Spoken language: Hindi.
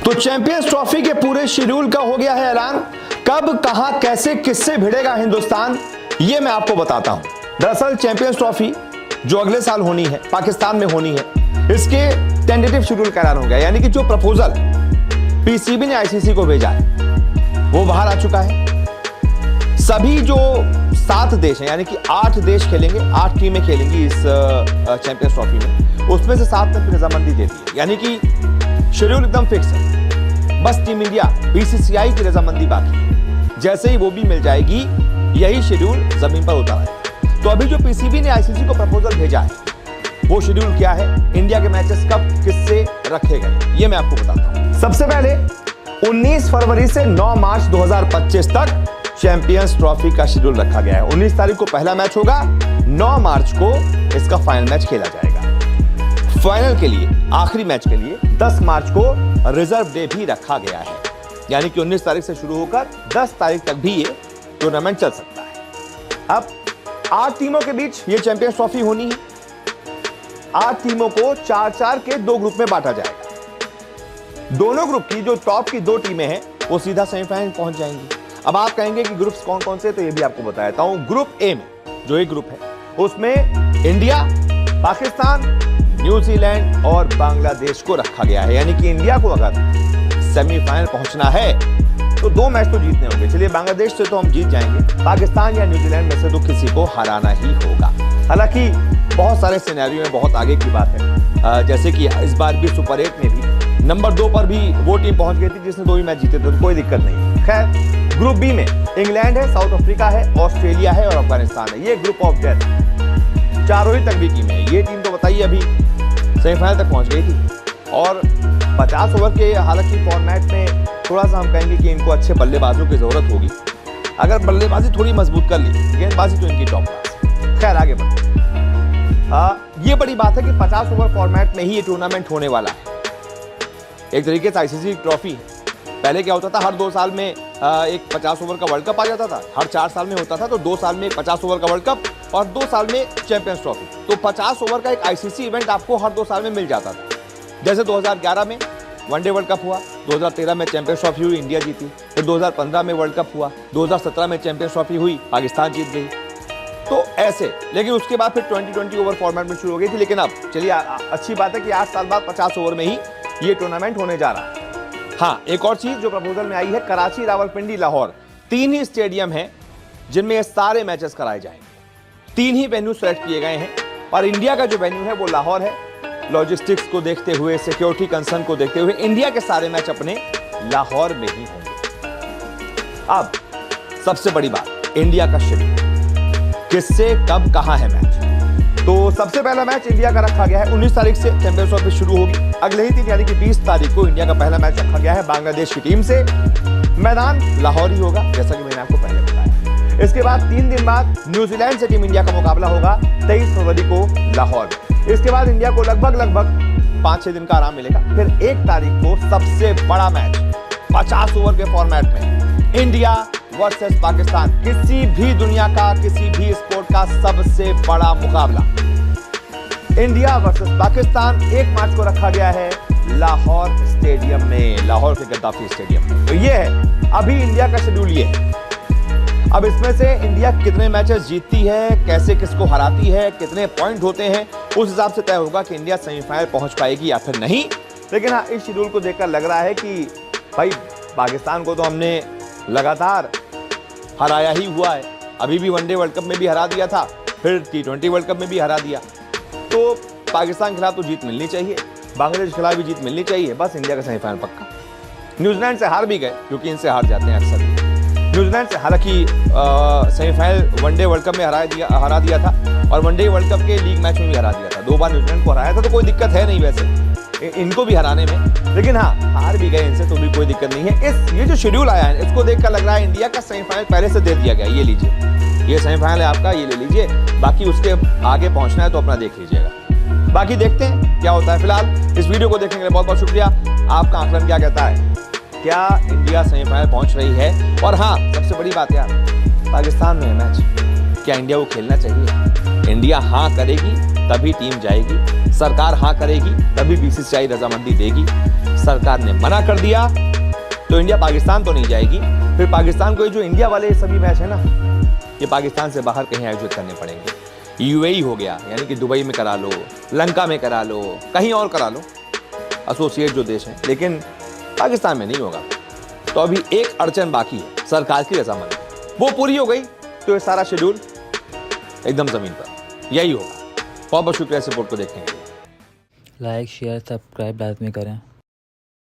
तो चैंपियंस ट्रॉफी के पूरे शेड्यूल का हो गया है ऐलान। कब, कहां, कैसे, किससे भिड़ेगा हिंदुस्तान, ये मैं आपको बताता हूं। दरअसल चैंपियंस ट्रॉफी जो अगले साल होनी है, पाकिस्तान में होनी है, इसके टेंटेटिव शेड्यूल का ऐलान हो गया। यानी कि जो प्रपोजल पीसीबी ने आईसीसी को भेजा है वो बाहर आ चुका है। सभी जो 7 देश हैं, यानी कि 8 देश खेलेंगे, 8 टीमें खेलेंगी इस चैंपियंस ट्रॉफी में, उसमें से 7 ने रजामंदी दे दी है। यानी कि शेड्यूल एकदम फिक्स है। बस टीम इंडिया बीसीसीआई की रजामंदी बाकी है। जैसे ही वो भी मिल जाएगी, यही शेड्यूल जमीन पर उतारा है। तो अभी जो पीसीबी ने आईसीसी को प्रपोजल भेजा है, वो शेड्यूल क्या है, इंडिया के मैचेस कब किससे रखे गए, ये मैं आपको बताता हूं। सबसे पहले 19 फरवरी से 9 मार्च 2025 तक चैंपियंस ट्रॉफी का शेड्यूल रखा गया है। 19 तारीख को पहला मैच होगा, 9 मार्च को इसका फाइनल मैच खेला जाएगा। फाइनल के लिए, आखिरी मैच के लिए 10 मार्च को रिजर्व डे भी रखा गया है। यानी कि 19 तारीख से शुरू होकर 10 तारीख तक भी ये टूर्नामेंट चल सकता है। अब 8 टीमों के बीच ये चैंपियंस ट्रॉफी होनी है। 8 टीमों को 4-4 के 2 ग्रुप में बांटा जाएगा। दोनों ग्रुप की जो टॉप की 2 टीमें हैं वो सीधा सेमीफाइनल पहुंच जाएंगी। अब आप कहेंगे कि ग्रुप्स कौन कौन से, तो ये भी आपको बता देता हूं। ग्रुप ए में जो एक ग्रुप है उसमें इंडिया, पाकिस्तान, न्यूजीलैंड और बांग्लादेश को रखा गया है। यानी कि इंडिया को अगर सेमीफाइनल पहुंचना है तो 2 मैच तो जीतने होंगे। चलिए, बांग्लादेश से तो हम जीत जाएंगे, पाकिस्तान या न्यूजीलैंड में से तो किसी को हराना ही होगा। हालांकि बहुत सारे सिनेरियो में बहुत आगे की बात है। जैसे कि इस बार भी सुपर 8 में भी नंबर 2 पर भी वो टीम पहुंच गई थी जिसने 2 ही मैच जीते थे, तो कोई दिक्कत नहीं। खैर, ग्रुप बी में इंग्लैंड है, साउथ अफ्रीका है, ऑस्ट्रेलिया है और अफगानिस्तान है। ये ग्रुप ऑफ डेथ, चारों ही तक भी टीम है। ये टीम तो बताइए अभी सेमीफाइनल तक पहुंच गई थी। और 50 ओवर के हालांकि फॉर्मेट में थोड़ा सा हम कहेंगे कि इनको अच्छे बल्लेबाजों की जरूरत होगी। अगर बल्लेबाजी थोड़ी मजबूत कर ली, गेंदबाजी तो इनकी टॉप क्लास। खैर, आगे बढ़ते हैं। ये बड़ी बात है कि 50 ओवर फॉर्मेट में ही ये टूर्नामेंट होने वाला है। एक तरीके से आईसीसी ट्रॉफी, पहले क्या होता था, हर 2 साल में एक 50 ओवर का वर्ल्ड कप आ जाता था। हर 4 साल में होता था, तो 2 साल में 50 ओवर का वर्ल्ड कप और 2 साल में चैंपियंस ट्रॉफी। तो 50 ओवर का एक आईसीसी इवेंट आपको हर 2 साल में मिल जाता था। जैसे 2011 में वनडे वर्ल्ड कप हुआ, 2013 में चैंपियंस ट्रॉफी हुई, इंडिया जीती। फिर 2015 में वर्ल्ड कप हुआ, 2017 में चैंपियंस ट्रॉफी हुई, पाकिस्तान जीत गई। तो ऐसे, लेकिन उसके बाद फिर 2020 ओवर फॉर्मेट में शुरू हो गई थी। लेकिन अब चलिए, अच्छी बात है कि 8 साल बाद 50 ओवर में ही ये टूर्नामेंट होने जा रहा है। हाँ, एक और चीज जो प्रपोजल में आई है, कराची, रावलपिंडी, लाहौर, 3 ही स्टेडियम हैं जिनमें ये सारे मैचेस कराए जाएंगे। 3 ही वेन्यू सेलेक्ट किए गए हैं और इंडिया का जो वेन्यू है वो लाहौर है। लॉजिस्टिक्स को देखते हुए, सिक्योरिटी कंसर्न को देखते हुए इंडिया के सारे मैच अपने लाहौर में ही होंगे। अब सबसे बड़ी बात, इंडिया का शेड्यूल, किससे कब कहां है मैच। तो सबसे पहला मैच इंडिया का रखा गया है, 19 तारीख से चैंपियंस ट्रॉफी शुरू होगी। अगले ही दिन यानी कि 20 तारीख को इंडिया का पहला मैच रखा गया है बांग्लादेश की टीम से। मैदान लाहौर ही होगा, जैसा कि मैंने आपको पहले बताया। इसके बाद 3 दिन बाद न्यूजीलैंड से टीम इंडिया का मुकाबला होगा 23 फरवरी को लाहौर में। इसके बाद इंडिया को लगभग 5-6 दिन का आराम मिलेगा। फिर 1 तारीख को सबसे बड़ा मैच 50 ओवर के फॉर्मेट में, इंडिया वर्सेस पाकिस्तान, किसी भी दुनिया का, किसी भी स्पोर्ट का सबसे बड़ा मुकाबला। इंडिया वर्सेस पाकिस्तान 1 मार्च को रखा गया है लाहौर स्टेडियम में, लाहौर के गद्दाफी स्टेडियम में। तो ये है अभी इंडिया का शेड्यूल, ये है। अब इसमें से इंडिया कितने मैचेस जीतती है, कैसे किसको हराती है, कितने पॉइंट होते हैं, उस हिसाब से तय होगा कि इंडिया सेमीफाइनल पहुंच पाएगी या फिर नहीं। लेकिन हाँ, इस शेड्यूल को देखकर लग रहा है कि भाई पाकिस्तान को तो हमने लगातार हराया ही हुआ है। अभी भी वनडे वर्ल्ड कप में भी हरा दिया था, फिर T20 वर्ल्ड कप में भी हरा दिया। तो पाकिस्तान के खिलाफ तो जीत मिलनी चाहिए, बांग्लादेश के खिलाफ भी जीत मिलनी चाहिए। बस इंडिया का सेमीफाइनल पक्का। न्यूजीलैंड से हार भी गए, क्योंकि इनसे हार जाते हैं अक्सर। न्यूजीलैंड से हालांकि सेमीफाइनल वनडे वर्ल्ड कप में हरा दिया था और वनडे वर्ल्ड कप के लीग मैच में भी हरा दिया था। 2 बार न्यूजीलैंड को हराया था, तो कोई दिक्कत है नहीं वैसे इनको भी हराने में। लेकिन हाँ, हार भी गए इनसे, तो भी कोई दिक्कत नहीं है। ये जो शेड्यूल आया है, इसको देखकर लग रहा है इंडिया का सेमीफाइनल पहले से दे दिया गया। ये लीजिए, ये सेमीफाइनल है आपका, ये ले लीजिए। बाकी उसके आगे पहुंचना है तो अपना देख लीजिएगा। बाकी देखते हैं क्या होता है। फिलहाल इस वीडियो को देखने के लिए बहुत बहुत शुक्रिया। आपका आंकलन क्या कहता है, क्या इंडिया सेमीफाइनल पहुंच रही है? और हाँ, सबसे बड़ी बात यार, पाकिस्तान में है मैच, क्या इंडिया को खेलना चाहिए? इंडिया हाँ करेगी तभी टीम जाएगी सरकार हाँ करेगी तभी बीसीसीआई रजामंदी देगी। सरकार ने मना कर दिया तो इंडिया पाकिस्तान तो नहीं जाएगी, फिर पाकिस्तान को जो इंडिया वाले सभी मैच है ना, ये पाकिस्तान से बाहर कहीं आयोजित करने पड़ेंगे। यूएई हो गया, यानी कि दुबई में करा लो, लंका में करा लो, कहीं और करा लो, एसोसिएट जो देश हैं, लेकिन पाकिस्तान में नहीं होगा। तो अभी एक अड़चन बाकी है, सरकार की रजामंदी, वो पूरी हो गई तो ये सारा शेड्यूल एकदम जमीन पर यही होगा। बहुत बहुत शुक्रिया सपोर्ट को देखने के लिए। लाइक शेयर सब्सक्राइब लाजमी करें।